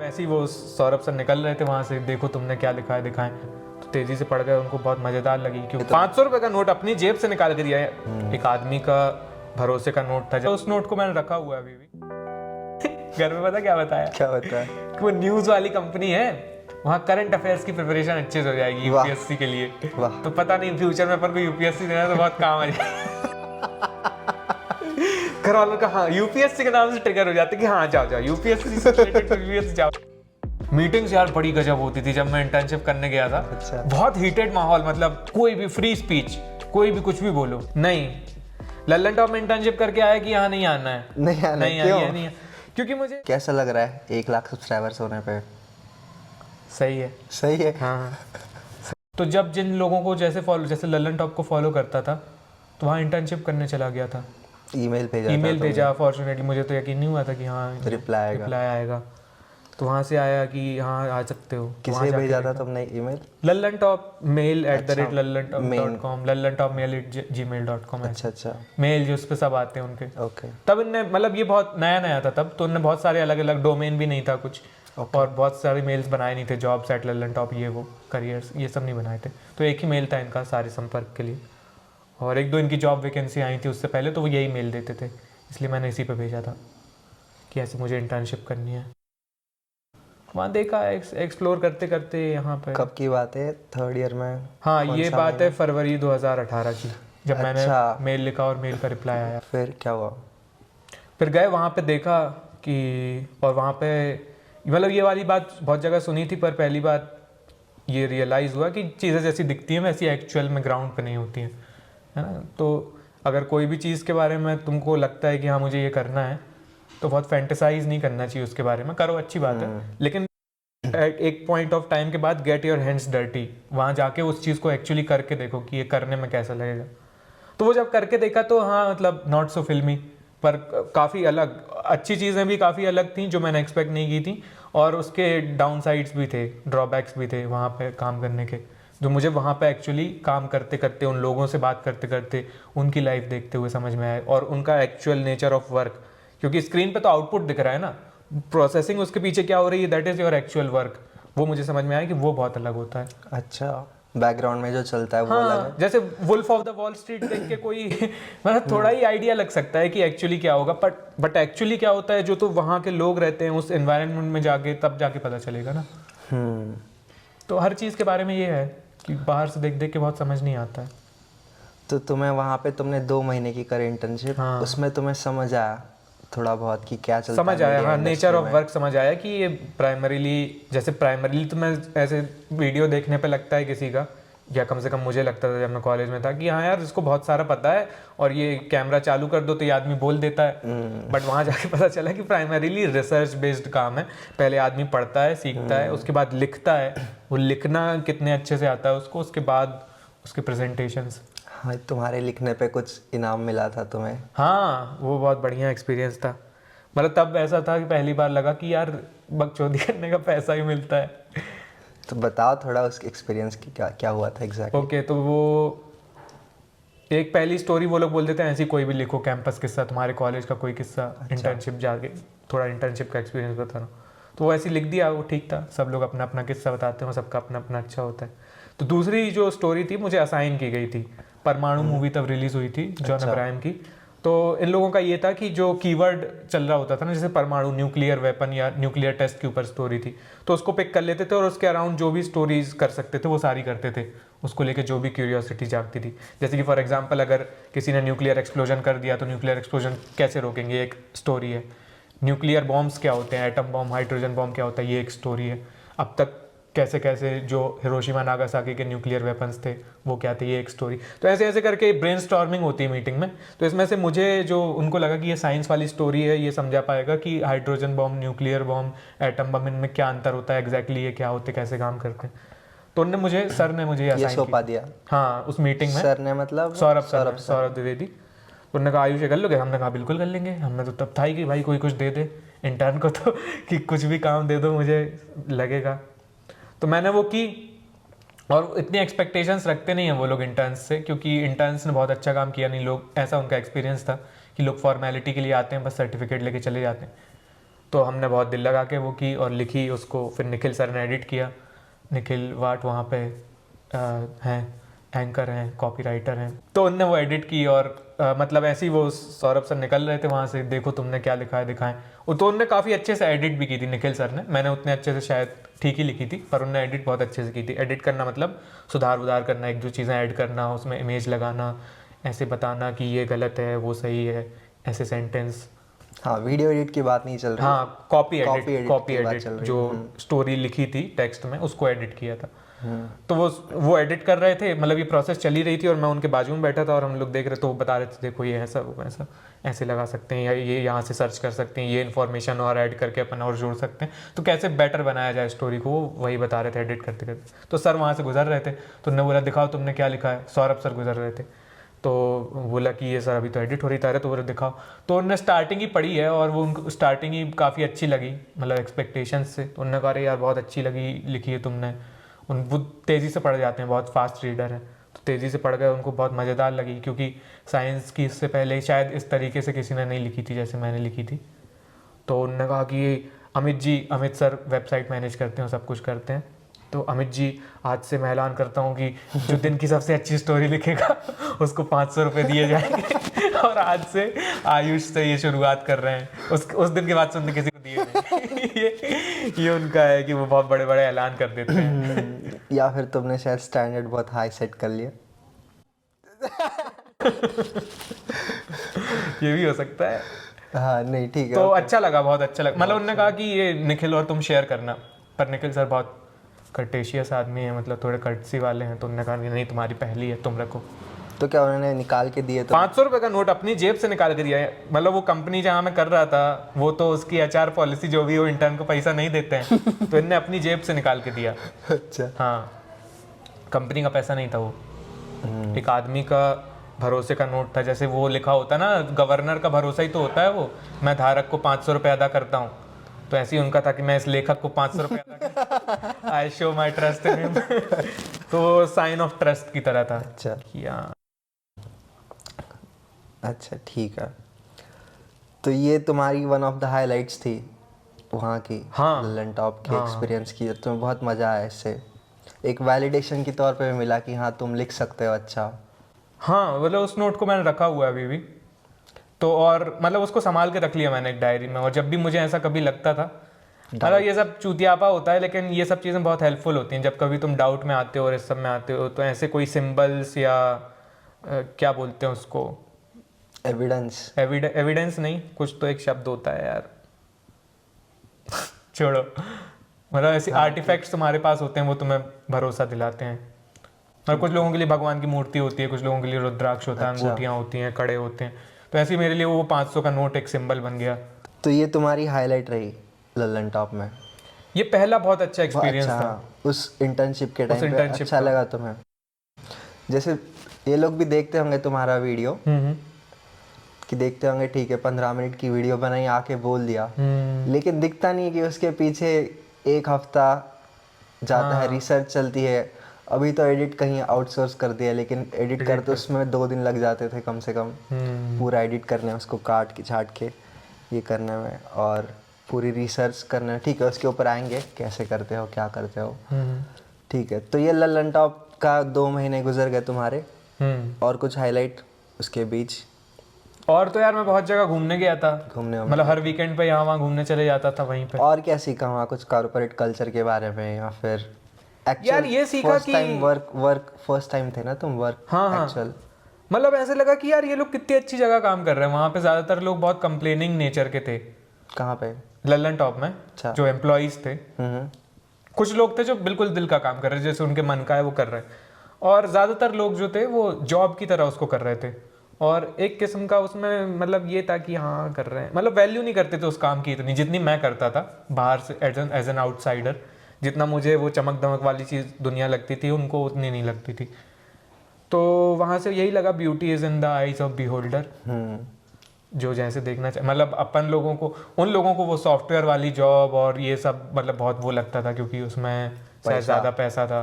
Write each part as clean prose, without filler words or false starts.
वैसे ही वो सौरभ सर निकल रहे थे वहाँ से, देखो तुमने क्या लिखा है दिखाएं, तो तेजी से पढ़ गए, उनको बहुत मजेदार लगी क्योंकि 500 रुपए का नोट अपनी जेब से निकाल के दिया है, एक आदमी का भरोसे का नोट था। उस नोट को मैंने रखा हुआ है अभी भी घर में। पता क्या बताया कि वो न्यूज वाली कंपनी है, वहाँ करंट अफेयर्स की प्रिपरेशन अच्छे से हो जाएगी यूपीएससी के लिए। तो पता नहीं फ्यूचर में अपन को यूपीएससी देना तो बहुत काम आ जाए घर वालों का हाँ यूपीएससी के नाम से ट्रिगर हो जाते कि हाँ जाओ यूपीएससी से रिलेटेड यूपीएससी जाओ। मीटिंग्स यार बड़ी गजब होती थी जब मैं इंटर्नशिप करने गया था। अच्छा। बहुत हीटेड माहौल, मतलब कोई भी फ्री स्पीच, कोई भी कुछ भी बोलो। नहीं, लल्लन टॉप में इंटर्नशिप करके आया कि यहाँ नहीं आना है, नहीं आना नहीं क्यों? नहीं है। क्योंकि मुझे कैसा लग रहा है 1 लाख सब्सक्राइबर्स होने पे? सही है, सही है। हाँ। तो जब जिन लोगों को जैसे लल्लन टॉप को फॉलो करता था तो वहाँ इंटर्नशिप करने चला गया था, ईमेल भेजा। फॉर्चुनेटली मुझे तो यकीन नहीं हुआ था कि हाँ रिप्लाई आएगा। तो वहाँ से आया कि हाँ आ सकते हो। किसे भेजा था तुमने email? Lallan top mail @lallantop.com, lallantopmail@gmail.com। अच्छा मेल जो उस पे सब आते हैं उनके। ओके। तब इनने मतलब ये बहुत नया था तब, तो इनने बहुत सारे अलग अलग डोमेन भी नहीं था कुछ, और बहुत सारे मेल्स बनाए नहीं थे, जॉब्स @lallantop ये वो करियर्स ये सब नहीं बनाए थे। तो एक ही मेल था इनका सारे संपर्क के लिए, और 1-2 इनकी जॉब वैकेंसी आई थी उससे पहले, तो वो यही मेल देते थे, इसलिए मैंने इसी पे भेजा था कि ऐसे मुझे इंटर्नशिप करनी है। वहाँ देखा एक्सप्लोर करते करते यहाँ पे। कब की बात है? 3rd ईयर में? हाँ ये बात है फरवरी 2018 की, जब मैंने मेल लिखा और मेल का रिप्लाई आया। फिर क्या हुआ? फिर गए वहाँ पे, देखा कि, और वहाँ पे मतलब ये वाली बात बहुत जगह सुनी थी, पर पहली बात ये रियलाइज़ हुआ कि चीज़ें जैसी दिखती हैं वैसी एक्चुअल में ग्राउंड पे नहीं होती हैं, है ना। तो अगर कोई भी चीज़ के बारे में तुमको लगता है कि हाँ मुझे ये करना है, तो बहुत फैंटेसाइज नहीं करना चाहिए उसके बारे में। करो, अच्छी बात है, लेकिन एक पॉइंट ऑफ टाइम के बाद गेट योर हैंड्स डर्टी, वहाँ जाके उस चीज़ को एक्चुअली करके देखो कि ये करने में कैसा लगेगा। तो वो जब करके देखा तो हाँ मतलब नॉट सो फिल्मी, पर काफ़ी अलग, अच्छी चीज़ें भी काफ़ी अलग थी जो मैंने एक्सपेक्ट नहीं की थी, और उसके डाउन साइड्स भी थे, ड्रॉबैक्स भी थे वहाँ पे काम करने के, जो मुझे वहाँ पे एक्चुअली काम करते करते, उन लोगों से बात करते करते, उनकी लाइफ देखते हुए समझ में आए, और उनका एक्चुअल नेचर ऑफ वर्क। क्योंकि स्क्रीन पे तो आउटपुट दिख रहा है ना, प्रोसेसिंग उसके पीछे क्या हो रही है, that is your actual work. वो मुझे समझ में आया कि वो बहुत अलग होता है। अच्छा, बैकग्राउंड में जो चलता है वो हाँ, अलग है। जैसे Wolf of the Wall Street देख के कोई मतलब थोड़ा ही आइडिया लग सकता है कि एक्चुअली क्या होगा, बट एक्चुअली क्या होता है जो तो वहाँ के लोग रहते हैं उस एनवायरनमेंट में जाके, तब जाके पता चलेगा ना। तो हर चीज़ के बारे में ये है कि बाहर से देख देख के बहुत समझ नहीं आता है। तो तुम्हें वहाँ पे तुमने 2 महीने की करी इंटर्नशिप, उसमें तुम्हें समझ आया थोड़ा बहुत कि क्या चलता है? समझ आया, हाँ, नेचर ऑफ वर्क समझ आया कि ये प्राइमरीली तो मैं ऐसे वीडियो देखने पे लगता है किसी का, या कम से कम मुझे लगता था जब मैं कॉलेज में था कि हाँ यार इसको बहुत सारा पता है, और ये कैमरा चालू कर दो तो ये आदमी बोल देता है। बट वहाँ जाके पता चला कि प्राइमरीली रिसर्च बेस्ड काम है। पहले आदमी पढ़ता है, सीखता है, उसके बाद लिखता है, वो लिखना कितने अच्छे से आता है उसको, उसके बाद उसके प्रेजेंटेशंस। हाँ, तुम्हारे लिखने पे कुछ इनाम मिला था तुम्हें? हाँ, वो बहुत बढ़िया एक्सपीरियंस था। मतलब तब ऐसा था कि पहली बार लगा कि यार बकचोदी करने का पैसा ही मिलता है। तो बताओ थोड़ा उस एक्सपीरियंस की, क्या हुआ था एग्जैक्टली? ओके, तो वो एक पहली स्टोरी वो लोग बोल देते हैं ऐसी, कोई भी लिखो कैंपस किस्सा, तुम्हारे कॉलेज का कोई किस्सा। अच्छा। इंटर्नशिप जाके थोड़ा इंटर्नशिप का एक्सपीरियंस बता रहा हूँ, तो वो ऐसे लिख दिया, वो ठीक था। सब लोग अपना अपना किस्सा बताते हैं, सबका अपना अपना अच्छा होता है। तो दूसरी जो स्टोरी थी मुझे असाइन की गई थी, परमाणु मूवी तब रिलीज हुई थी जॉन अब्राहम की। तो इन लोगों का ये था कि जो कीवर्ड चल रहा होता था ना, जैसे परमाणु, न्यूक्लियर वेपन या न्यूक्लियर टेस्ट के ऊपर स्टोरी थी, तो उसको पिक कर लेते थे और उसके अराउंड जो भी स्टोरीज कर सकते थे वो सारी करते थे, उसको लेके जो भी क्यूरियोसिटी जागती थी। जैसे कि फॉर एग्जांपल अगर किसी ने न्यूक्लियर एक्सप्लोजन कर दिया तो न्यूक्लियर एक्सप्लोजन कैसे रोकेंगे, एक स्टोरी है। न्यूक्लियर बॉम्ब्स क्या होते हैं, एटम बॉम्ब, हाइड्रोजन बॉम्ब क्या होता है, ये एक स्टोरी है। अब तक कैसे कैसे जो हिरोशिमा नागासाकी के न्यूक्लियर वेपन्स थे वो क्या थे, ये एक स्टोरी। तो ऐसे ऐसे करके ब्रेनस्टॉर्मिंग होती है मीटिंग में। तो इसमें से मुझे जो उनको लगा कि ये साइंस वाली स्टोरी है, ये समझा पाएगा कि hydrogen bomb, nuclear bomb, atom bomb, इनमें क्या अंतर होता है, एग्जैक्टली ये क्या होते, कैसे काम करते हैं। तो उनने मुझे, सर ने मुझे ये सौंपा दिया? हाँ, उस मीटिंग में। सर ने मतलब सौरभ द्विवेदी। उन्होंने कहा आयुष कर लोगे? हमने कहा बिल्कुल कर लेंगे। हमने तो तब था ही कि भाई कोई कुछ दे दे इंटर्न को, तो कि कुछ भी काम दे दो मुझे लगेगा। तो मैंने वो की, और इतनी एक्सपेक्टेशंस रखते नहीं हैं वो लोग इंटर्न्स से, क्योंकि इंटर्न्स ने बहुत अच्छा काम किया नहीं, लोग, ऐसा उनका एक्सपीरियंस था कि लोग फॉर्मेलिटी के लिए आते हैं, बस सर्टिफिकेट लेके चले जाते हैं। तो हमने बहुत दिल लगा के वो की और लिखी उसको, फिर निखिल सर ने एडिट किया। निखिल वाट वहाँ पे हैं, एंकर हैं, कॉपीराइटर हैं, तो उनने वो एडिट की और मतलब ऐसे ही वो सौरभ सर निकल रहे थे वहाँ से, देखो तुमने क्या लिखा है दिखाएं। तो उनने काफ़ी अच्छे से एडिट भी की थी निखिल सर ने, मैंने उतने अच्छे से शायद ठीक ही लिखी थी, पर उनने एडिट बहुत अच्छे से की थी। एडिट करना मतलब सुधार उधार करना, एक दो चीज़ें ऐड करना, उसमें इमेज लगाना, ऐसे बताना कि ये गलत है वो सही है, ऐसे सेंटेंस। हाँ, वीडियो एडिट की बात नहीं चल रही। हाँ, कॉपी की बात एडिट चल रही। जो स्टोरी लिखी थी टेक्स्ट में उसको एडिट किया था। तो वो एडिट कर रहे थे, मतलब ये प्रोसेस चली रही थी और मैं उनके बाजू में बैठा था और हम लोग देख रहे, तो वो बता रहे थे देखो ये ऐसा वो ऐसा, ऐसे लगा सकते हैं, या ये यहाँ से सर्च कर सकते हैं, ये इन्फॉर्मेशन और ऐड करके अपन और जोड़ सकते हैं, तो कैसे बेटर बनाया जाए स्टोरी को, वही बता रहे थे एडिट करते करते। तो सर वहाँ से गुजर रहे थे, तो उन्होंने बोला दिखाओ तुमने क्या लिखा है, सौरभ सर गुजर रहे थे, तो बोला कि ये सर अभी तो एडिट हो रही था, तो बोला दिखाओ। तो उन्होंने स्टार्टिंग ही पढ़ी है और वो उनको स्टार्टिंग ही काफ़ी अच्छी लगी, मतलब एक्सपेक्टेशंस से, तो उन्होंने कहा अरे यार बहुत अच्छी लगी लिखी है तुमने। वो तेज़ी से पढ़ जाते हैं, बहुत फास्ट रीडर हैं, तो तेज़ी से पढ़ गए, उनको बहुत मज़ेदार लगी, क्योंकि साइंस की इससे पहले शायद इस तरीके से किसी ने नहीं लिखी थी जैसे मैंने लिखी थी। तो उन्होंने कहा कि अमित सर वेबसाइट मैनेज करते हैं, सब कुछ करते हैं, तो अमित जी आज से मैं ऐलान करता हूँ कि जो दिन की सबसे अच्छी स्टोरी लिखेगा उसको 500 रुपये दिए जाएंगे और आज से आयुष से ये शुरुआत कर रहे हैं। उस दिन के बाद से उन्होंने किसी को दिए नहीं। ये उनका है कि वो बहुत बड़े बड़े ऐलान कर देते हैं। या फिर तुमने शायद स्टैंडर्ड बहुत हाई सेट कर लिया। ये भी हो सकता है। हाँ नहीं ठीक है। तो अच्छा लगा, बहुत अच्छा लगा, मतलब उन्होंने कहा कि ये निखिल और तुम शेयर करना, पर निखिल सर बहुत कर्टेशियस आदमी है, मतलब थोड़े कर्टसी वाले हैं, तो उन्होंने कहा नहीं तुम्हारी पहली है तुम रखो। तो क्या उन्होंने निकाल के दिए? तो 500 रुपये का नोट अपनी जेब से निकाल के दिया है, मतलब वो कंपनी जहाँ मैं कर रहा था वो तो उसकी एचआर पॉलिसी जो भी हो, इंटर्न को पैसा नहीं देते हैं, तो इनने अपनी जेब से निकाल के दिया। अच्छा। हाँ, कंपनी का पैसा नहीं था वो, एक आदमी का भरोसे का नोट था, जैसे वो लिखा होता ना गवर्नर का भरोसा ही तो होता है वो, मैं धारक को 500 रुपये अदा करता हूँ, तो ऐसे ही उनका था कि मैं इस लेखक को 500 रुपये अदा करता, I show my trust in him. तो साइन ऑफ ट्रस्ट की तरह था। अच्छा हाँ। अच्छा ठीक है। तो ये तुम्हारी वन ऑफ द हाइलाइट्स थी वहाँ की, हाँ लल्लन टॉप के हाँ। एक्सपीरियंस की, तुम्हें बहुत मज़ा आया इससे, एक वैलिडेशन की तौर पे मिला कि हाँ तुम लिख सकते हो अच्छा। हाँ, मतलब उस नोट को मैंने रखा हुआ है अभी भी, तो और मतलब उसको संभाल के रख लिया मैंने एक डायरी में, और जब भी मुझे ऐसा कभी लगता था, मतलब ये सब चूतियापा होता है लेकिन ये सब चीज़ें बहुत हेल्पफुल होती हैं, जब कभी तुम डाउट में आते हो और इस सब में आते हो, तो ऐसे कोई सिंबल्स या क्या बोलते हैं उसको, एविडेंस नहीं, कुछ तो एक शब्द होता है यार छोड़ो, मतलब ऐसे आर्टिफैक्ट्स तुम्हारे पास होते हैं, वो तुम्हें भरोसा दिलाते हैं। और कुछ लोगों के लिए भगवान की मूर्ति होती है, कुछ लोगों के लिए रुद्राक्ष होता है, अंगूठियाँ होती हैं, कड़े होते हैं, तो ऐसे ही मेरे लिए वो 500 का नोट एक सिंबल बन गया। तो ये तुम्हारी हाईलाइट रही लल्लन टॉप में? ये पहला बहुत अच्छा एक्सपीरियंस अच्छा, था उस इंटर्नशिप के टाइम पे internship अच्छा का। लगा तुम्हें? जैसे ये लोग भी देखते होंगे तुम्हारा वीडियो, कि देखते होंगे ठीक है 15 मिनट की वीडियो बनाई, आके बोल दिया, लेकिन दिखता नहीं है कि उसके पीछे एक हफ्ता जाता है, रिसर्च चलती है। अभी तो एडिट कहीं आउटसोर्स कर दिया, लेकिन एडिट करते उसमें 2 दिन लग जाते थे कम से कम, पूरा एडिट करने, उसको काट के छाट के ये करने में, और पूरी रिसर्च करने में। ठीक है, उसके ऊपर आएंगे कैसे करते हो क्या करते हो। ठीक है, तो ये लल्लन टॉप का 2 महीने गुजर गए तुम्हारे, और कुछ हाईलाइट उसके बीच? और तो यार मैं बहुत जगह घूमने गया था, घूमने मतलब हर वीकेंड पे यहाँ वहाँ घूमने चले जाता था वहीं पे। और क्या सीखा वहाँ, कुछ कॉर्पोरेट कल्चर के बारे में, या फिर यार ये सीखा कि फर्स्ट टाइम थे ना तुम वर्क? हाँ एक्चुअल मतलब ऐसे लगा कि यार ये लोग कितनी अच्छी जगह काम कर रहे हैं, वहाँ पे ज़्यादातर लोग बहुत कंप्लेनिंग नेचर के थे। कहाँ पे? लल्लन टॉप में। अच्छा। जो एम्प्लॉयज़ थे, कुछ लोग थे जो बिल्कुल दिल का काम कर रहे, जैसे उनके मन का है वो कर रहे हैं, और ज़्यादातर लोग जो थे वो जॉब की तरह उसको कर रहे थे, और एक किस्म का उसमें मतलब ये था कि हाँ कर रहे हैं, मतलब वैल्यू नहीं करते थे उस काम की इतनी जितनी मैं करता था बाहर से एज एन आउटसाइडर। जितना मुझे वो चमक दमक वाली चीज़ दुनिया लगती थी, उनको उतनी नहीं लगती थी। तो वहाँ से यही लगा, beauty is in the eyes of beholder, जो जैसे देखना चाहिए, मतलब अपन लोगों को, उन लोगों को वो सॉफ्टवेयर वाली जॉब और ये सब मतलब बहुत वो लगता था, क्योंकि उसमें शायद ज़्यादा पैसा था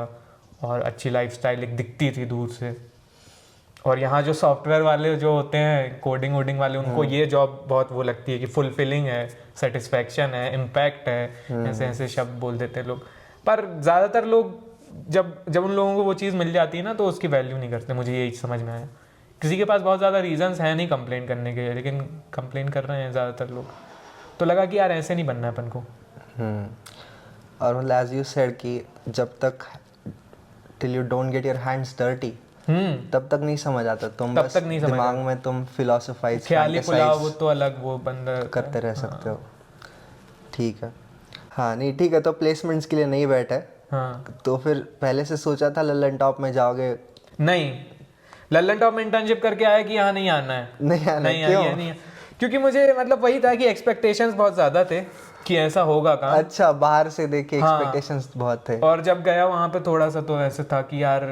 और अच्छी लाइफस्टाइल एक दिखती थी दूर से, और यहाँ जो सॉफ्टवेयर वाले जो होते हैं कोडिंग वोडिंग वाले उनको ये जॉब बहुत वो लगती है कि फुलफिलिंग है, सेटिस्फैक्शन है, इम्पैक्ट है, ऐसे ऐसे शब्द बोल देते हैं लोग। पर ज़्यादातर लोग जब उन लोगों को वो चीज़ मिल जाती है ना तो उसकी वैल्यू नहीं करते। मुझे यही समझ में आया। किसी के पास बहुत ज़्यादा रीजंस हैं नहीं कंप्लेन करने के, लेकिन कंप्लेन कर रहे हैं ज़्यादातर लोग। तो लगा कि यार ऐसे नहीं बनना है अपन को। और मतलब एज यू सेड कि जब तक till you don't get your hands dirty तब तक नहीं समझ आता, तुम तब बस तक नहीं समझ दिमाग में तुम फिलोसोफाइज ख्याली पुलाव वो तो अलग वो बंदा करते रह सकते हो। ठीक है, हाँ नहीं ठीक है। तो प्लेसमेंट्स के लिए नहीं बैठे, हाँ। तो फिर पहले से सोचा था लल्लन टॉप में जाओगे? नहीं, लल्लन टॉप में इंटर्नशिप करके आया कि यहाँ नहीं आना है, नहीं आना, नहीं क्यों? आया नहीं, क्योंकि मुझे मतलब वही था कि एक्सपेक्टेशंस बहुत ज़्यादा थे कि ऐसा होगा काम। अच्छा, बाहर से देख के एक्सपेक्टेशंस बहुत थे। और जब गया वहाँ पे थोड़ा सा तो ऐसे था कि यार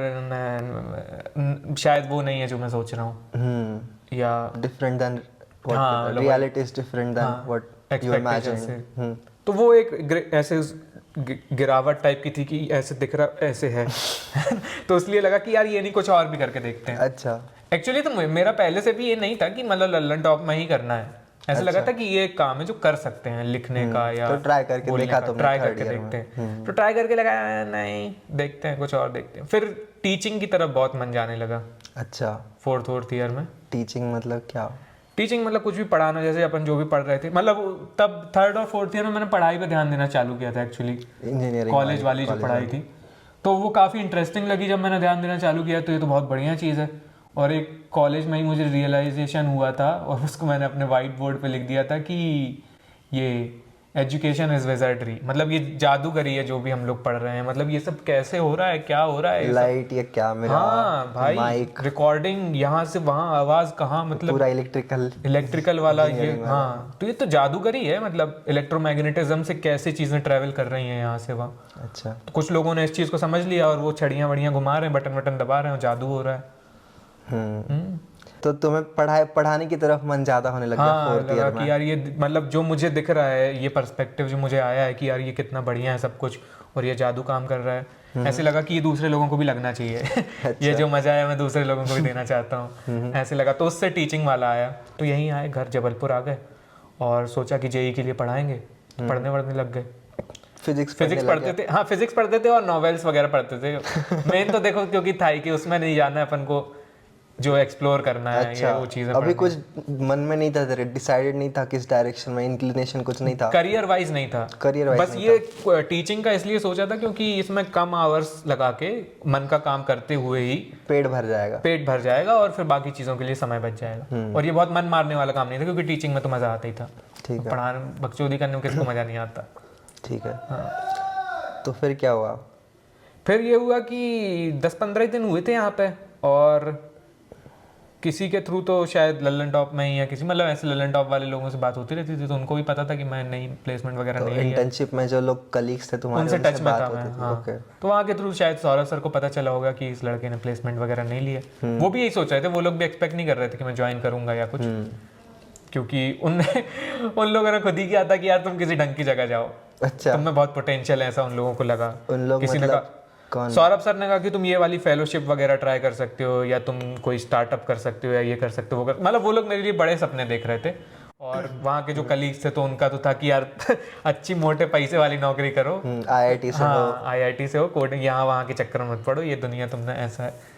शायद वो नहीं है जो मैं सोच रहा हूँ, या डिफरेंट देन हाँ, reality is different than what you imagine. तो वो एक ऐसे गिरावट टाइप की थी कि ऐसे दिख रहा ऐसे है तो इसलिए लगा कि यार ये नहीं कुछ और भी करके देखते हैं। अच्छा, एक्चुअली तो मेरा पहले से भी ये नहीं था कि मतलब लल्लन टॉप में ही करना है, ऐसा लगा था कि ये एक काम है जो कर सकते हैं, लिखने का या तो ट्राई करके देखा तुमने? ट्राई करके देखते हैं, तो ट्राई करके लगा नहीं देखते हैं कुछ और देखते हैं। फिर टीचिंग की तरफ बहुत मन जाने लगा। अच्छा, फोर्थ ईयर में। टीचिंग मतलब क्या? टीचिंग मतलब कुछ भी पढ़ाना, जैसे अपन जो भी पढ़ रहे थे, मतलब तब 3rd और 4th ईयर में मैंने पढ़ाई पे ध्यान देना चालू किया था एक्चुअली, इंजीनियरिंग कॉलेज वाली जो पढ़ाई थी, तो वो काफ़ी इंटरेस्टिंग लगी जब मैंने ध्यान देना चालू किया। तो ये तो बहुत बढ़िया चीज़ है। और एक कॉलेज में ही मुझे रियलाइजेशन हुआ था और उसको मैंने अपने वाइट बोर्ड पे लिख दिया था कि ये एजुकेशन इज विज़ार्डरी, मतलब ये जादूगरी है जो भी हम लोग पढ़ रहे हैं, मतलब ये सब कैसे हो रहा है, क्या हो रहा है, लाइट या कैमरा, हाँ भाई, माइक, रिकॉर्डिंग, यहाँ से वहाँ आवाज़ कहाँ, मतलब पूरा इलेक्ट्रिकल वाला ये, हाँ तो ये तो जादूगरी है, मतलब इलेक्ट्रोमैग्नेटिज्म से कैसे चीज़ें ट्रैवल कर रही हैं यहाँ से वहाँ। अच्छा, तो कुछ लोगों ने इस चीज़ को समझ लिया और वो छड़ियाँ वड़ियाँ घुमा रहे हैं, बटन वटन दबा रहे हैं, जादू हो रहा है। तो तुम्हें पढ़ाने की तरफ मन ज्यादा होने लग गया? हाँ, लगा कि यार ये मतलब जो मुझे दिख रहा है, ये पर्सपेक्टिव जो मुझे आया है कि यार ये कितना बढ़िया है सब कुछ और ये जादू काम कर रहा है, ऐसे लगा कि ये दूसरे लोगों को भी लगना चाहिए। अच्छा। ये जो मजा है मैं दूसरे लोगों को भी देना चाहता हूँ, ऐसे लगा। तो उससे टीचिंग वाला आया, तो यहीं आए, घर जबलपुर आ गए और सोचा कि जेई के लिए पढ़ाएंगे, तो पढ़ने लग गए। फिजिक्स पढ़ते थे, हाँ फिजिक्स पढ़ते थे और नॉवेल्स वगैरह पढ़ते थे। मेन तो देखो क्योंकि था ही कि उसमें नहीं जाना है अपन को, जो एक्सप्लोर करना है। अच्छा, वो चीजें अभी कुछ मन में नहीं था तेरे, डिसाइडेड नहीं था किस डायरेक्शन में, इंक्लिनेशन कुछ नहीं था? करियर वाइज नहीं था, करियर वाइज बस ये टीचिंग का इसलिए सोचा था क्योंकि इसमें कम आवर्स लगा के मन का काम करते हुए ही पेट भर जाएगा और फिर बाकी चीज़ों के लिए समय बच जाएगा। और ये बहुत मन मारने वाला काम नहीं था क्योंकि टीचिंग में तो मज़ा आता ही था। ठीक है, पढ़ाने बकचोदी करने में किसको मज़ा नहीं आता। ठीक है, हाँ। तो फिर क्या हुआ? फिर ये हुआ कि 10-15 दिन हुए थे यहाँ पे, और किसी के थ्रू तो शायद लल्लन टॉप में ही या किसी, मतलब ऐसे लल्लन टॉप वाले लोगों से बात होती रहती थी, तो उनको भी पता था कि मैं नहीं प्लेसमेंट वगैरह नहीं लिया। इंटर्नशिप में जो लोग कलीग्स थे तुम्हारे, उनसे टच में था मैं, हाँ। तो वहाँ के थ्रू शायद सौरभ सर को पता चला होगा कि इस लड़के ने प्लेसमेंट वगैरह नहीं लिए। वो भी यही सोच रहे थे, वो लोग भी एक्सपेक्ट नहीं कर रहे थे कि मैं ज्वाइन करूंगा या कुछ, क्योंकि उन लोगों ने खुद ही किया था कि यार तुम किसी ढंग की जगह जाओ, अच्छा, तुम में बहुत पोटेंशियल है, ऐसा उन लोगों को लगा। किसी ने कहा, सौरभ सर ने कहा कि तुम ये वाली फेलोशिप वगैरह ट्राई कर सकते हो, या तुम कोई स्टार्टअप कर सकते हो, या ये कर सकते हो, वो कर, मतलब वो लोग मेरे लिए बड़े सपने देख रहे थे। और वहाँ के जो कलीग्स थे तो उनका तो था कि यार अच्छी मोटे पैसे वाली नौकरी करो, IIT से हो, कोडिंग यहाँ वहाँ के चक्कर में मत पड़ो, ये दुनिया तुमने ऐसा है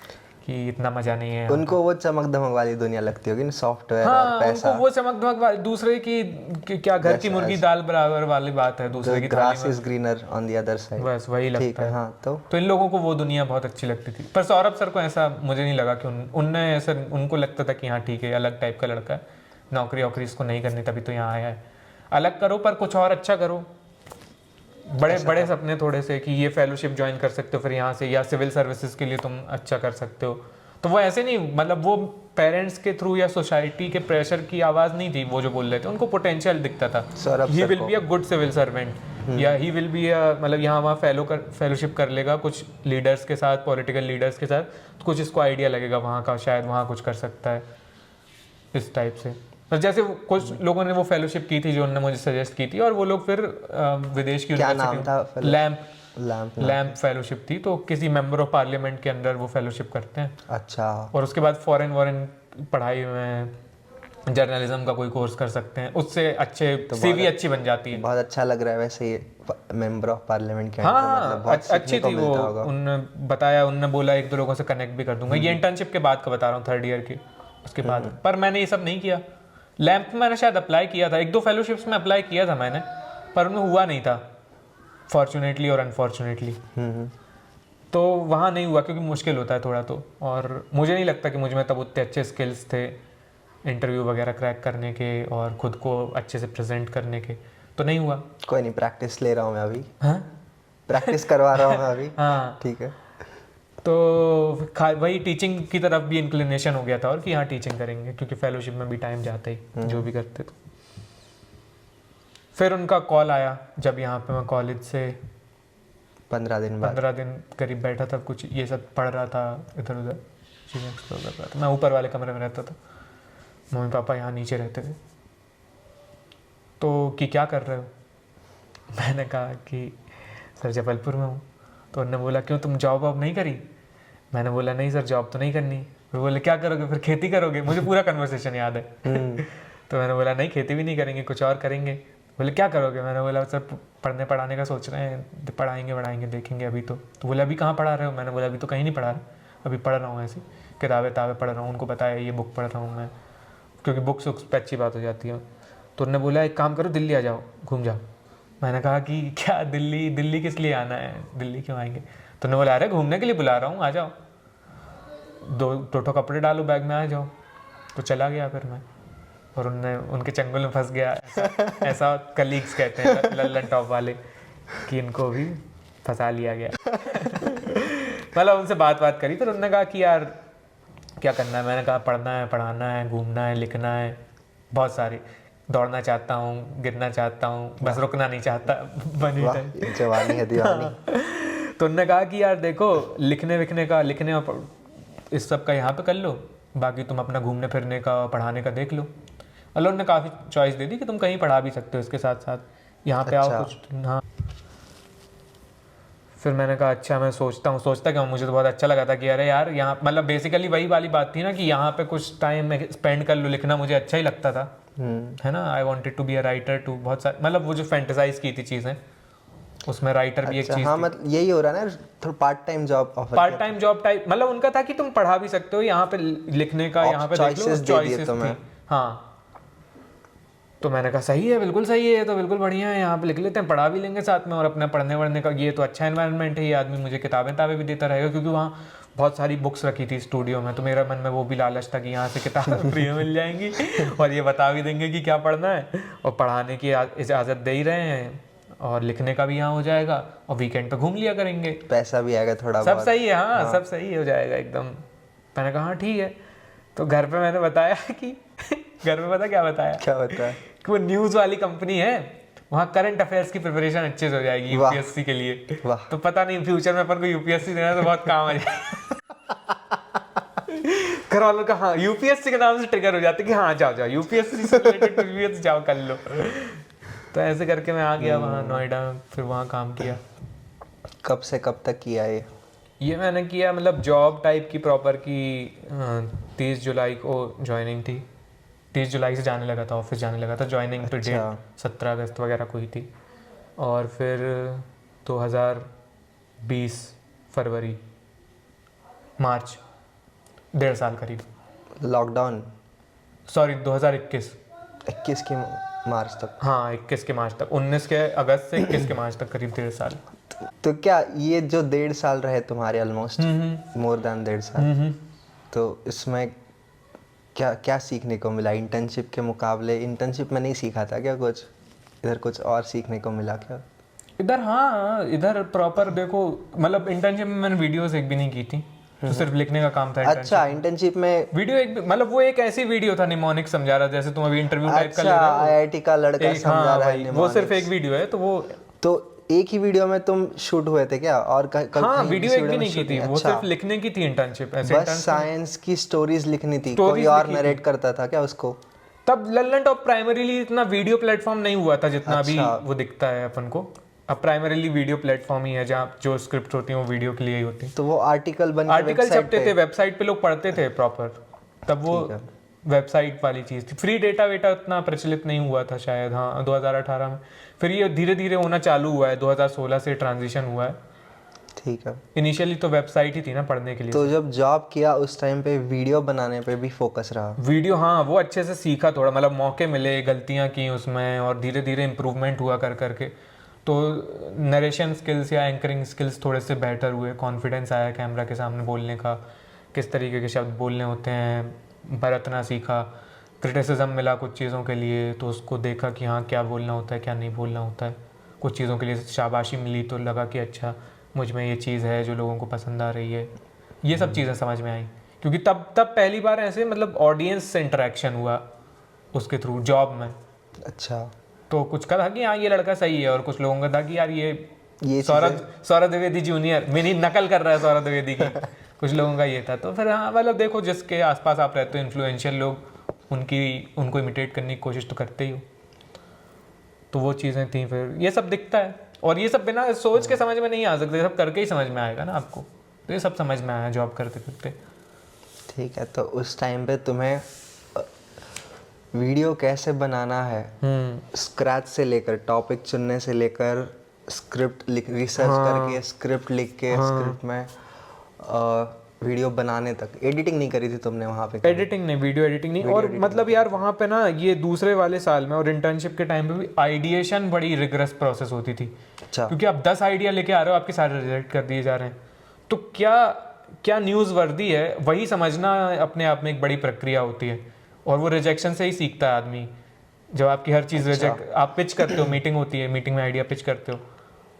कि इतना मजा नहीं है। उनको वो चमक धमक वाली दुनिया लगती होगी ना, सॉफ्टवेयर और पैसा। उनको वो चमक धमक वाली, दूसरे की क्या घर की मुर्गी दाल बराबर वाली बात है, दूसरे की grass is greener on the other side, बस वही लगता है। हाँ, तो इन लोगों को वो दुनिया बहुत अच्छी लगती थी, पर सौरभ सर को ऐसा मुझे नहीं लगा कि उनने ऐसा, उनको लगता था कि हाँ ठीक है, अलग टाइप का लड़का है, नौकरी वोकरी इसको नहीं करनी, तभी तो यहाँ आया है, अलग करो पर कुछ और अच्छा करो, बड़े सपने थोड़े से कि ये फेलोशिप ज्वाइन कर सकते हो फिर यहाँ से, या सिविल सर्विसेज के लिए तुम अच्छा कर सकते हो। तो वो ऐसे नहीं, मतलब वो पेरेंट्स के थ्रू या सोसाइटी के प्रेशर की आवाज़ नहीं थी वो जो बोल रहे थे, उनको पोटेंशियल दिखता था। He will be a good civil servant, या ही विल बी अ, मतलब यहाँ वहाँ फेलोशिप कर लेगा कुछ लीडर्स के साथ, पॉलिटिकल लीडर्स के साथ, तो कुछ इसको आइडिया लगेगा वहाँ का, शायद वहाँ कुछ कर सकता है इस टाइप से। तो जैसे कुछ लोगों ने वो फेलोशिप की थी जो उन्होंने मुझे सजेस्ट की थी, और वो लोग फिर विदेश की यूनिवर्सिटी, लैम्प लैम्प फेलोशिप थी, तो किसी मेंबर ऑफ पार्लियामेंट के अंडर वो फेलोशिप करते हैं। अच्छा। और उसके बाद फॉरेन वॉरेन पढ़ाई में जर्नलिज्म का कोई कोर्स कर सकते हैं, उससे अच्छे सीवी अच्छी बन जाती है। बहुत अच्छा लग रहा है वैसे ये मेंबर ऑफ पार्लियामेंट के हाँ अंदर, हाँ, मतलब बहुत अच्छी सीखने को थी वो। मिलता होगा। उनने बताया, उनने बोला एक दो लोगों से कनेक्ट भी कर दूंगा। ये इंटर्नशिप के बाद का बता रहा हूँ, 3rd ईयर की, उसके बाद। पर मैंने ये सब नहीं किया। लैम्प में मैंने शायद अप्लाई किया था, 1-2 फेलोशिप्स में अप्लाई किया था मैंने, पर उनमें हुआ नहीं था, फॉर्चुनेटली और अनफॉर्चुनेटली। तो वहाँ नहीं हुआ क्योंकि मुश्किल होता है थोड़ा तो, और मुझे नहीं लगता कि मुझ में तब उतने अच्छे स्किल्स थे इंटरव्यू वगैरह क्रैक करने के और खुद को अच्छे से प्रेजेंट करने के, तो नहीं हुआ। कोई नहीं, प्रैक्टिस ले रहा हूँ मैं अभी। हाँ प्रैक्टिस करवा रहा हूँ मैं अभी। हाँ, ठीक है। तो वही टीचिंग की तरफ भी इंक्लिनेशन हो गया था, और कि हाँ टीचिंग करेंगे, क्योंकि फेलोशिप में भी टाइम जाता ही जो भी करते। तो फिर उनका कॉल आया जब यहाँ पे मैं कॉलेज से 15 दिन बाद। 15 दिन करीब बैठा था, कुछ ये सब पढ़ रहा था, इधर उधर चीज़ें एक्सप्लोर कर रहा था। मैं ऊपर वाले कमरे में रहता था, मम्मी पापा यहाँ नीचे रहते थे। तो कि क्या कर रहे हो? मैंने कहा कि सर जबलपुर में हूँ। तो उन्होंने बोला क्यों, तुम जॉब वॉब नहीं करी? मैंने बोला नहीं सर, जॉब तो नहीं करनी। फिर बोले क्या करोगे फिर? खेती करोगे? मुझे पूरा कन्वर्सेशन याद है। तो मैंने बोला नहीं, खेती भी नहीं करेंगे, कुछ और करेंगे। बोले क्या करोगे? मैंने बोला सर पढ़ने पढ़ाने का सोच रहे हैं, पढ़ाएंगे देखेंगे अभी तो बोले अभी कहाँ पढ़ा रहे हो? मैंने बोला अभी तो कहीं नहीं पढ़ा रहा, अभी पढ़ रहा हूँ ऐसी किताबें पढ़ रहा हूँ। उनको बताया ये बुक पढ़ रहा हूँ मैं, क्योंकि बुक्स पे अच्छी बात हो जाती है। तो उन्होंने बोला एक काम करो, दिल्ली आ जाओ, घूम जाओ। मैंने कहा कि क्या दिल्ली किस लिए आना है, दिल्ली क्यों आएंगे? तो उन्होंने बोला अरे घूमने के लिए बुला रहा हूँ, आ जाओ, 2 कपड़े डालो बैग में, आ जाओ। तो चला गया फिर मैं, और उनके चंगुल में फंस गया। ऐसा कलीग्स कहते हैं लल्लन टॉप वाले, कि इनको भी फंसा लिया गया। मतलब उनसे बात करी, फिर उन्होंने कहा कि यार क्या करना है? मैंने कहा पढ़ना है, पढ़ाना है, घूमना है, लिखना है, बहुत सारी, दौड़ना चाहता हूँ, गिरना चाहता हूँ, बस रुकना नहीं चाहता। बनी जवानी है दीवानी। तो उन्होंने कहा कि यार देखो लिखने और इस सब का यहाँ पे कर लो, बाकी तुम अपना घूमने फिरने का, पढ़ाने का देख लो। अल्लाह ने काफ़ी चॉइस दे दी कि तुम कहीं पढ़ा भी सकते हो इसके साथ साथ, यहाँ पे आओ कुछ। हाँ, फिर मैंने कहा अच्छा, मैं सोचता क्या, मुझे तो बहुत अच्छा लगा था कि अरे यार यहाँ, मतलब बेसिकली वही वाली बात थी ना कि यहाँ पे कुछ टाइम स्पेंड कर लो, लिखना मुझे अच्छा ही लगता था, है ना। I wanted to be a writer too, बहुत सारे, मतलब वो जो फैंटेसाइज की थी चीज़ें, उसमें राइटर भी एक चीज़। हाँ, मतलब यही हो रहा है ना, थोड़ा part time job offer, part time job type, मतलब उनका था कि तुम पढ़ा भी सकते हो, यहाँ पे लिखने का, यहाँ पे देख लो चॉइसेस थी। हाँ, तो मैंने कहा सही है, बिल्कुल सही है, ये तो बिल्कुल बढ़िया है, यहाँ पे लिख लेते हैं, पढ़ा भी लेंगे साथ में, और अपना पढ़ने वढ़ने का ये तो अच्छा एनवायरनमेंट है, ये आदमी मुझे किताबें भी देता रहेगा, क्योंकि वहाँ बहुत सारी बुक्स रखी थी स्टूडियो में। तो मेरा मन में वो भी लालच था कि यहाँ से किताबें फ्री में मिल जाएंगी, और ये बता भी देंगे कि क्या पढ़ना है, और पढ़ाने की इजाज़त दे ही रहे हैं, और लिखने का भी यहाँ हो जाएगा, और वीकेंड पे घूम लिया करेंगे, पैसा भी आएगा थोड़ा, सब सही है। हाँ, सब सही हो जाएगा एकदम। मैंने कहा हाँ ठीक है। तो घर पे मैंने बताया कि घर में पता क्या बताया कि वो न्यूज़ वाली कंपनी है, वहाँ करंट अफेयर्स की प्रिपरेशन अच्छे से हो जाएगी यूपीएससी के लिए। तो पता नहीं फ्यूचर में अपन को यूपीएससी देना तो बहुत काम आ जाएगा। घर वालों का हाँ, यूपीएससी के नाम से ट्रिगर हो जाते कि हाँ जाओ यूपीएससी से रिलेटेड यूपीएससी जाओ कर लो। तो ऐसे करके मैं आ गया वहाँ नोएडा, फिर वहाँ काम किया। कब से कब तक किया ये मैंने किया, मतलब जॉब टाइप की प्रॉपर की 30 जुलाई को ज्वाइनिंग थी, 30 जुलाई से जाने लगा था, ऑफिस जाने लगा था, ज्वाइनिंग पे डेट 17 अगस्त वगैरह को ही थी। और फिर 2020 फरवरी मार्च, 1.5 साल करीब लॉकडाउन, सॉरी 2021 की मार्च तक। हाँ 21 के मार्च तक, 19 के अगस्त से 21 के मार्च तक करीब 1.5 साल। तो क्या ये जो 1.5 साल रहे तुम्हारे, ऑलमोस्ट मोर देन 1.5 साल, तो इसमें क्या क्या सीखने को मिला? इंटर्नशिप के मुकाबले, इंटर्नशिप में नहीं सीखा था क्या कुछ, इधर कुछ और सीखने को मिला क्या इधर? हाँ, इधर प्रॉपर देखो, मतलब इंटर्नशिप में मैंने वीडियोस एक भी नहीं की थी, तो सिर्फ लिखने का काम था। अच्छा, इंटर्नशिप में वीडियो एक, मतलब वो एक ऐसी वीडियो था, निमोनिक समझा रहा, जैसे तुम अभी इंटरव्यू टाइप का ले रहे हो, आईआईटी का लड़का समझा रहा है, वो सिर्फ एक वीडियो है। तो एक ही वीडियो में तुम शूट हुए थे क्या? और हाँ, वीडियो एक भी नहीं की थी, वो सिर्फ लिखने की थी इंटर्नशिप। बस साइंस की स्टोरीज लिखनी थी, कोई और नरेट करता था क्या उसको? तब लल्लन टॉप प्राइमरीली इतना वीडियो प्लेटफॉर्म नहीं हुआ था जितना अभी वो दिखता है अपन को। अब प्राइमरीली वीडियो प्लेटफॉर्म ही है जहाँ जो स्क्रिप्ट होती हैं वो वीडियो के लिए ही होती हैं। तो वो आर्टिकल बन के आर्टिकल website छपते पे? थे, वेबसाइट पे लोग पढ़ते थे प्रॉपर, तब वो ठीक है। वेबसाइट वाली चीज़ थी। फ्री डेटा वेटा उतना प्रचलित नहीं हुआ था शायद, हाँ 2018 में। फिर ये धीरे धीरे होना चालू हुआ है, 2016 से ट्रांजिशन हुआ है। ठीक है। इनिशियली तो वेबसाइट ही थी ना पढ़ने के लिए। तो जब जॉब किया उस टाइम पे वीडियो बनाने पे भी फोकस रहा? वीडियो, हाँ वो अच्छे से सीखा थोड़ा, मतलब मौके मिले, गलतियाँ की उसमें, और धीरे धीरे इम्प्रूवमेंट हुआ कर करके। तो नरेशन स्किल्स या एंकरिंग स्किल्स थोड़े से बेटर हुए, कॉन्फिडेंस आया कैमरा के सामने बोलने का, किस तरीके के शब्द बोलने होते हैं, बरतना सीखा। क्रिटिसिज्म मिला कुछ चीज़ों के लिए, तो उसको देखा कि हाँ क्या बोलना होता है क्या नहीं बोलना होता है। कुछ चीज़ों के लिए शाबाशी मिली तो लगा कि अच्छा मुझ में ये चीज़ है जो लोगों को पसंद आ रही है। ये सब चीज़ें समझ में आई, क्योंकि तब पहली बार ऐसे मतलब ऑडियंस से इंटरेक्शन हुआ उसके थ्रू जॉब में। अच्छा। तो कुछ का था कि हाँ ये लड़का सही है, और कुछ लोगों का था कि यार ये चीज़ें- सौरभ द्विवेदी जूनियर मेरी नकल कर रहा है सौरभ द्विवेदी की। कुछ लोगों का ये था। तो फिर हाँ मतलब देखो जिसके आसपास आप रहते हो इन्फ्लुएंशियल लोग, उनको इमिटेट करने की कोशिश तो करते ही हो। तो वो चीज़ें थी, फिर ये सब दिखता है, और ये सब बिना सोच के समझ में नहीं आ सकते, सब करके ही समझ में आएगा ना आपको। तो ये सब समझ में आया जॉब करते करते। ठीक है। तो उस टाइम पे तुम्हें वीडियो कैसे बनाना है, स्क्रैच से लेकर, टॉपिक चुनने से लेकर, स्क्रिप्ट रिसर्च करके स्क्रिप्ट लिख के स्क्रिप्ट में वीडियो बनाने तक, एडिटिंग नहीं करी थी तुमने वहाँ पे? एडिटिंग नहीं, वीडियो एडिटिंग नहीं। और मतलब यार वहाँ पे ना ये दूसरे वाले साल में और इंटर्नशिप के टाइम पे भी आइडिएशन बड़ी रिगरस प्रोसेस होती थी। अच्छा। क्योंकि आप 10 आइडिया लेके आ रहे हो, आपके सारे रिजेक्ट कर दिए जा रहे हैं। तो क्या न्यूज़ वर्दी है वही समझना अपने आप में एक बड़ी प्रक्रिया होती है, और वो रिजेक्शन से ही सीखता है आदमी। जब आपकी हर चीज़ रिजेक्ट, आप पिच करते हो, मीटिंग होती है, मीटिंग में आइडिया पिच करते हो,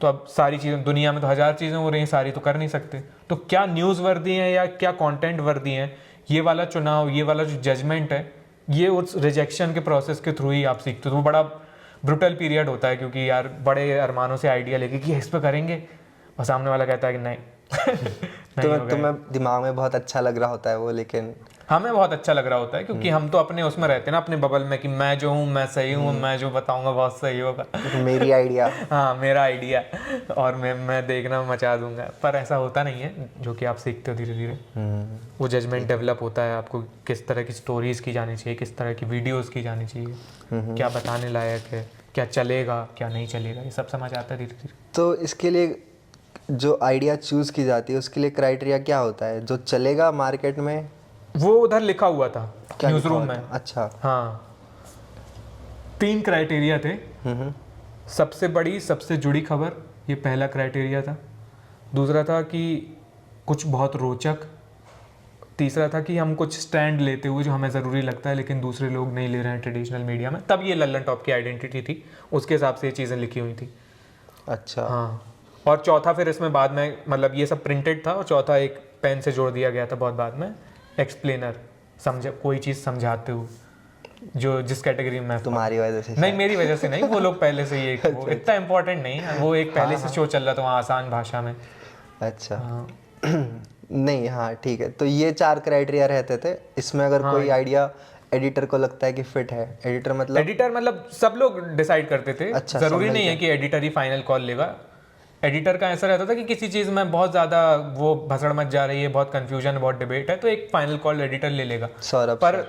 तो अब सारी चीज़ें दुनिया में तो 1000 चीज़ें हो रही हैं, सारी तो कर नहीं सकते। तो क्या न्यूज़ वर्दी हैं या क्या कंटेंट वर्दी हैं, ये वाला चुनाव, ये वाला जो जजमेंट है, ये उस रिजेक्शन के प्रोसेस के थ्रू ही आप सीखते हो। तो वो बड़ा ब्रुटल पीरियड होता है, क्योंकि यार बड़े अरमानों से आइडिया लेके कि इस पर करेंगे, और सामने वाला कहता है कि नहीं। तुम्हें दिमाग में बहुत अच्छा लग रहा होता है वो, लेकिन हमें बहुत अच्छा लग रहा होता है, क्योंकि हम तो अपने उसमें रहते हैं ना, अपने बबल में, कि मैं जो हूँ मैं सही हूँ, मैं जो बताऊंगा बहुत सही होगा, मेरी आइडिया। हाँ मेरा आइडिया, और मैं देखना मचा दूंगा। पर ऐसा होता नहीं है, जो कि आप सीखते हो धीरे धीरे। वो जजमेंट डेवलप होता है, आपको किस तरह की स्टोरीज की जानी चाहिए, किस तरह की वीडियोस की जानी चाहिए, क्या बताने लायक है, क्या चलेगा क्या नहीं चलेगा, ये सब समझ आता है धीरे धीरे। तो इसके लिए जो आइडिया चूज की जाती है उसके लिए क्राइटेरिया क्या होता है जो चलेगा मार्केट में? वो उधर लिखा हुआ था न्यूज रूम में। अच्छा। हाँ 3 क्राइटेरिया थे। सबसे बड़ी, सबसे जुड़ी खबर, ये पहला क्राइटेरिया था। दूसरा था कि कुछ बहुत रोचक। तीसरा था कि हम कुछ स्टैंड लेते हुए जो हमें ज़रूरी लगता है लेकिन दूसरे लोग नहीं ले रहे हैं ट्रेडिशनल मीडिया में। तब ये लल्लन टॉप की आइडेंटिटी थी, उसके हिसाब से ये चीज़ें लिखी हुई थी। अच्छा। हाँ, और चौथा फिर इसमें बाद में, मतलब ये सब प्रिंटेड था, और चौथा एक पेन से जोड़ दिया गया था बहुत बाद में, एक्सप्लेनर, समझ कोई चीज़ समझाते हुए, जो जिस कैटेगरी में। तुम्हारी वजह से? नहीं मेरी वजह से नहीं, वो लोग पहले से ये वो इतना इम्पोर्टेंट नहीं है, वो एक पहले से शो चल रहा था वहाँ आसान भाषा में। अच्छा। नहीं, हाँ ठीक है। तो ये 4 क्राइटेरिया रहते थे। इसमें अगर कोई आइडिया एडिटर को लगता है कि फिट है, एडिटर मतलब सब लोग डिसाइड करते थे। अच्छा, जरूरी नहीं है कि एडिटर ही फाइनल कॉल लेगा। एडिटर का ऐसा रहता था कि किसी चीज़ में बहुत ज़्यादा वो भसड़ मच जा रही है, बहुत कंफ्यूजन है, बहुत डिबेट है, तो एक फाइनल कॉल एडिटर ले लेगा। सौरभ पर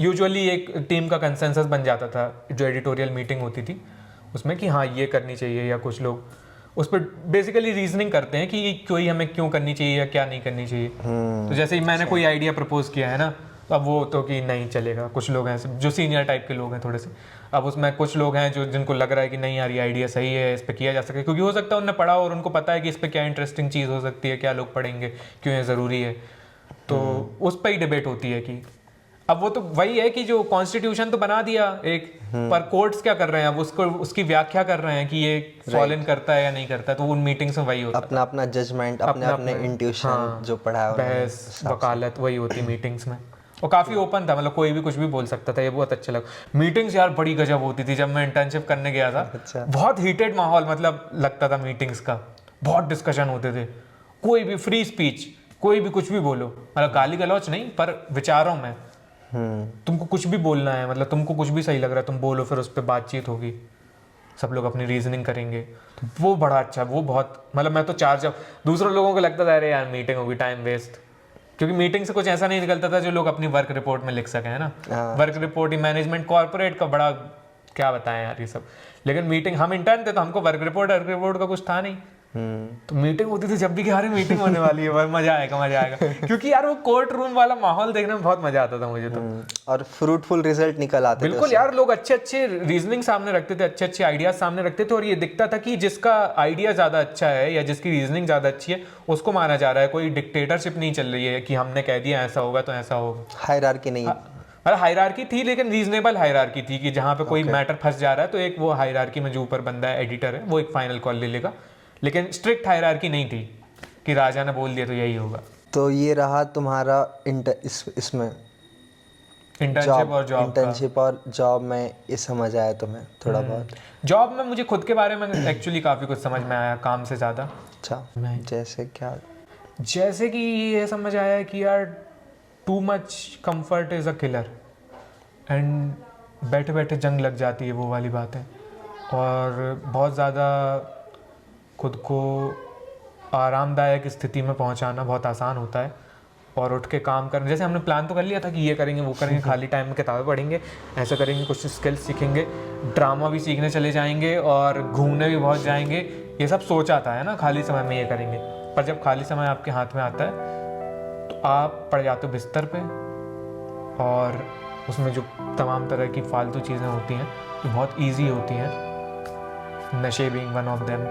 यूजुअली एक टीम का कंसेंसस बन जाता था जो एडिटोरियल मीटिंग होती थी उसमें, कि हाँ ये करनी चाहिए, या कुछ लोग उस पर बेसिकली रीजनिंग करते हैं कि कोई हमें क्यों करनी चाहिए या क्या नहीं करनी चाहिए। तो जैसे ही मैंने कोई आइडिया प्रपोज किया है ना, तो अब वो तो कि नहीं चलेगा। कुछ लोग हैं जो सीनियर टाइप के लोग हैं थोड़े से, अब उसमें कुछ लोग हैं जो जिनको लग रहा है कि नहीं यार ये आइडिया सही है, इस पर किया जा सके, क्योंकि हो सकता है उन्होंने पढ़ा और उनको पता है कि इस पर क्या इंटरेस्टिंग चीज़ हो सकती है, क्या लोग पढ़ेंगे, क्यों ये ज़रूरी है। तो उस पर ही डिबेट होती है कि अब वो तो वही है कि जो कॉन्स्टिट्यूशन तो बना दिया एक, पर कोर्ट्स क्या कर रहे हैं, अब उसकी व्याख्या कर रहे हैं कि ये फॉल इन करता है या नहीं करता है। तो उन मीटिंग्स में वही होता है, अपना अपना जजमेंट, अपने अपने इंट्यूशन जो पढ़ा है, बहस वकालत वही होती मीटिंग्स में। और काफ़ी ओपन था, मतलब कोई भी कुछ भी बोल सकता था, ये बहुत अच्छा लगा। मीटिंग्स यार बड़ी गजब होती थी। जब मैं इंटर्नशिप करने गया था, अच्छा। बहुत हीटेड माहौल मतलब लगता था मीटिंग्स का, बहुत डिस्कशन होते थे, कोई भी फ्री स्पीच, कोई भी कुछ भी बोलो, मतलब गाली गलौच नहीं पर विचारों में तुमको कुछ भी बोलना है, मतलब तुमको कुछ भी सही लग रहा है तुम बोलो, फिर उस पर बातचीत होगी, सब लोग अपनी रीजनिंग करेंगे। तो वो बड़ा अच्छा, वो बहुत मतलब मैं तो चार्ज अब, दूसरों लोगों को लगता था अरे यार मीटिंग होगी टाइम वेस्ट, क्योंकि मीटिंग से कुछ ऐसा नहीं निकलता था जो लोग अपनी वर्क रिपोर्ट में लिख सकें, है ना। हाँ। वर्क रिपोर्ट ही मैनेजमेंट कॉर्पोरेट का बड़ा क्या बताएं यार ये सब, लेकिन मीटिंग, हम इंटर्न थे तो हमको वर्क रिपोर्ट का कुछ था नहीं, तो मीटिंग होती थी जब भी कि यार मीटिंग होने वाली है, मजा आएगा क्योंकि यार वो कोर्ट रूम वाला माहौल देखने में बहुत मजा आता था मुझे तो। और फ्रूटफुल रिजल्ट निकल आते थे बिल्कुल यार, लोग अच्छे अच्छे रीजनिंग सामने रखते थे, अच्छे अच्छे आइडियाज सामने रखते थे, और ये दिखता था कि जिसका आइडिया ज्यादा अच्छा है या जिसकी रीजनिंग ज्यादा अच्छी है उसको माना जा रहा है। कोई डिक्टेटरशिप नहीं चल रही है कि हमने कह दिया ऐसा होगा तो ऐसा होगा। हायरार्की नहीं। अरे हायरार्की थी, लेकिन रीजनेबल हायरार्की थी कि जहाँ पे कोई मैटर फंस जा रहा है तो एक वो हायरार्की में जो ऊपर बंदा है, एडिटर है, वो एक फाइनल कॉल ले लेगा, लेकिन स्ट्रिक्ट हायरार्की नहीं थी कि राजा ने बोल दिया तो यही होगा। तो ये रहा तुम्हारा इसमें इंटर्नशिप और जॉब का। इंटर्नशिप और जॉब में ये समझ आया तुम्हें थोड़ा बहुत? जॉब में मुझे खुद के बारे में एक्चुअली काफ़ी कुछ समझ में आया काम से ज़्यादा। अच्छा, जैसे क्या? जैसे कि ये समझ आया कि यार too much comfort is a killer, and बैठे बैठे जंग लग जाती है, वो वाली बात है। और बहुत ज़्यादा खुद को आरामदायक स्थिति में पहुंचाना बहुत आसान होता है, और उठ के काम करना, जैसे हमने प्लान तो कर लिया था कि ये करेंगे वो करेंगे, खाली टाइम में किताबें पढ़ेंगे, ऐसा करेंगे, कुछ स्किल्स सीखेंगे, ड्रामा भी सीखने चले जाएंगे और घूमने भी बहुत जाएंगे, ये सब सोचा था, है ना, खाली समय में ये करेंगे। पर जब खाली समय आपके हाथ में आता है तो आप पड़ जाते हो बिस्तर पे, और उसमें जो तमाम तरह की फालतू चीज़ें होती हैं जो बहुत ईजी होती हैं, नशे बीइंग वन ऑफ देम,